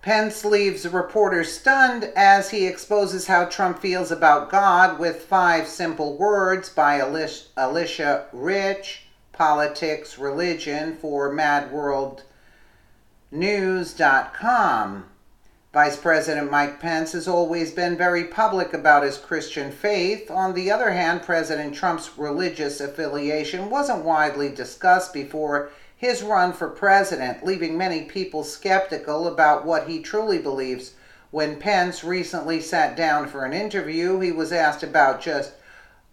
Pence leaves reporters stunned as he exposes how Trump feels about God with 5 simple words by Alicia Rich, Politics, Religion for MadWorldNews.com. Vice President Mike Pence has always been very public about his Christian faith. On the other hand, President Trump's religious affiliation wasn't widely discussed before his run for president, leaving many people skeptical about what he truly believes. When Pence recently sat down for an interview, he was asked about just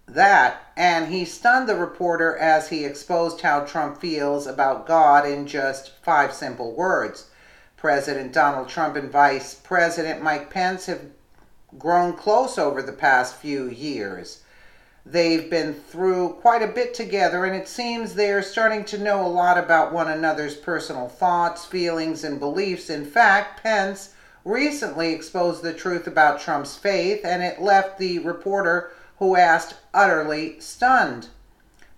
that, and he stunned the reporter as he exposed how Trump feels about God in just 5 simple words. President Donald Trump and Vice President Mike Pence have grown close over the past few years. They've been through quite a bit together, and it seems they're starting to know a lot about one another's personal thoughts, feelings, and beliefs. In fact, Pence recently exposed the truth about Trump's faith, and it left the reporter who asked utterly stunned.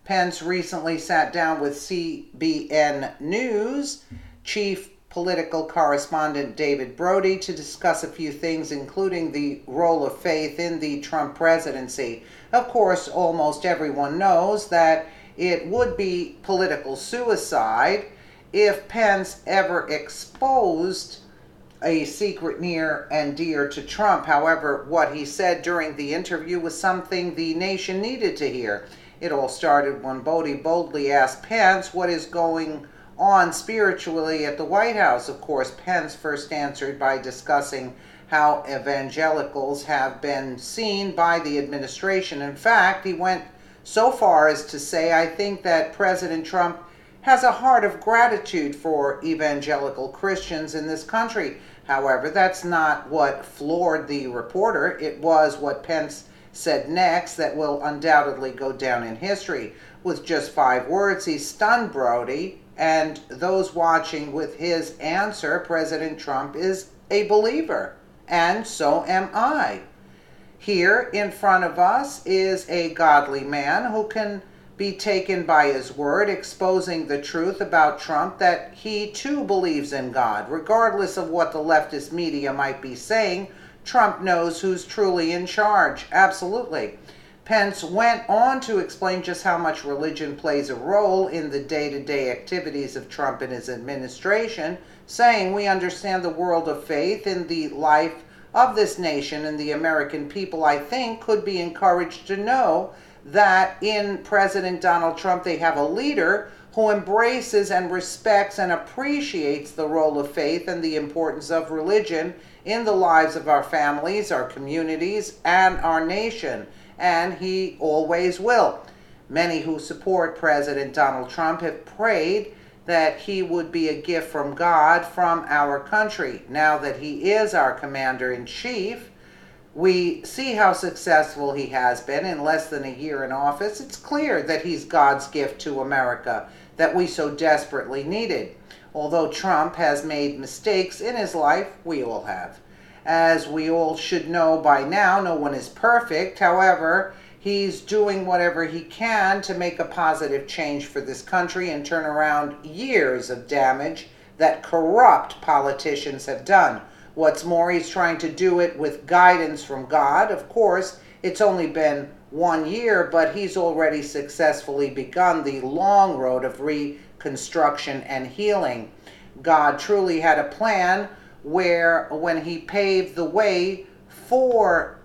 Pence recently sat down with CBN News chief political correspondent David Brody to discuss a few things, including the role of faith in the Trump presidency. Of course, almost everyone knows that it would be political suicide if Pence ever exposed a secret near and dear to Trump. However, what he said during the interview was something the nation needed to hear. It all started when Brody boldly asked Pence what is going on spiritually at the White House. Of course, Pence first answered by discussing how evangelicals have been seen by the administration. In fact, he went so far as to say, "I think that President Trump has a heart of gratitude for evangelical Christians in this country." However, that's not what floored the reporter. It was what Pence said next that will undoubtedly go down in history. With just 5 words, he stunned Brody and those watching with his answer. President Trump is a believer, and so am I. Here in front of us is a godly man who can be taken by his word, exposing the truth about Trump, that he too believes in God. Regardless of what the leftist media might be saying, Trump knows who's truly in charge. Absolutely. Pence went on to explain just how much religion plays a role in the day-to-day activities of Trump and his administration, saying, "We understand the world of faith in the life of this nation, and the American people, I think, could be encouraged to know that in President Donald Trump they have a leader who embraces and respects and appreciates the role of faith and the importance of religion in the lives of our families, our communities, and our nation. And he always will." Many who support President Donald Trump have prayed that he would be a gift from God from our country. Now that he is our commander-in-chief, we see how successful he has been in less than a year in office. It's clear that he's God's gift to America that we so desperately needed. Although Trump has made mistakes in his life, we all have. As we all should know by now, no one is perfect. However, he's doing whatever he can to make a positive change for this country and turn around years of damage that corrupt politicians have done. What's more, he's trying to do it with guidance from God. Of course, it's only been 1 year, but he's already successfully begun the long road of reconstruction and healing. God truly had a plan where when he paved the way for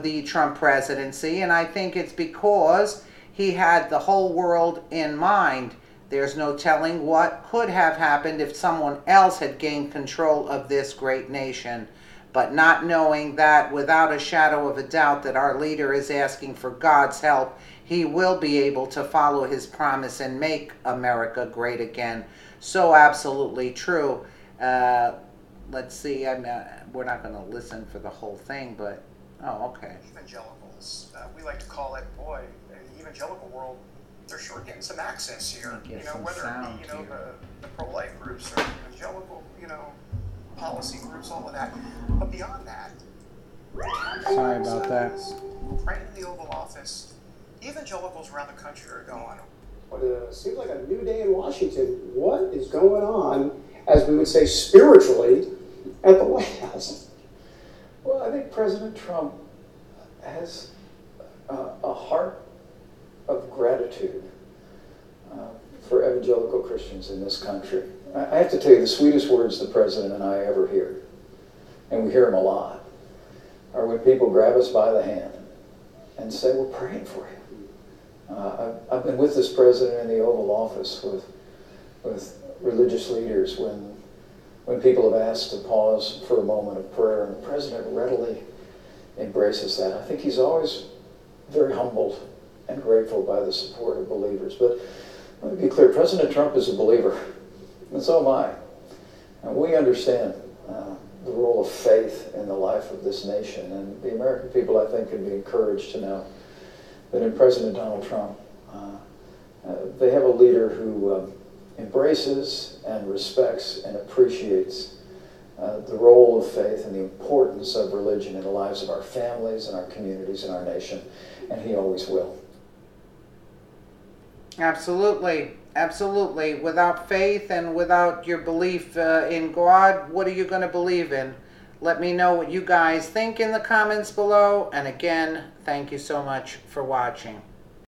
the Trump presidency, and I think it's because he had the whole world in mind. There's no telling what could have happened if someone else had gained control of this great nation. But not knowing that, without a shadow of a doubt, that our leader is asking for God's help, he will be able to follow his promise and make America great again. So absolutely true. Let's see, we're not going to listen for the whole thing, but, oh, okay. Evangelicals, we like to call it, boy, the evangelical world, they're sure getting some access here. Whether it be, the pro-life groups or evangelical, policy groups, all of that. But beyond that, sorry about that. Right in the Oval Office, evangelicals around the country are going, It seems like a new day in Washington. What is going on, as we would say spiritually, at the White House? Well, I think President Trump has a heart of gratitude for evangelical Christians in this country. I have to tell you, the sweetest words the President and I ever hear, and we hear them a lot, are when people grab us by the hand and say, we're praying for you. I've been with this President in the Oval Office with religious leaders when people have asked to pause for a moment of prayer, and the President readily embraces that. I think he's always very humbled and grateful by the support of believers. But let me be clear, President Trump is a believer, and so am I. And we understand the role of faith in the life of this nation. And the American people, I think, can be encouraged to know that in President Donald Trump, they have a leader who embraces and respects and appreciates the role of faith and the importance of religion in the lives of our families and our communities and our nation, and he always will. Absolutely. Absolutely. Without faith and without your belief in God, what are you going to believe in? Let me know what you guys think in the comments below. And again, thank you so much for watching.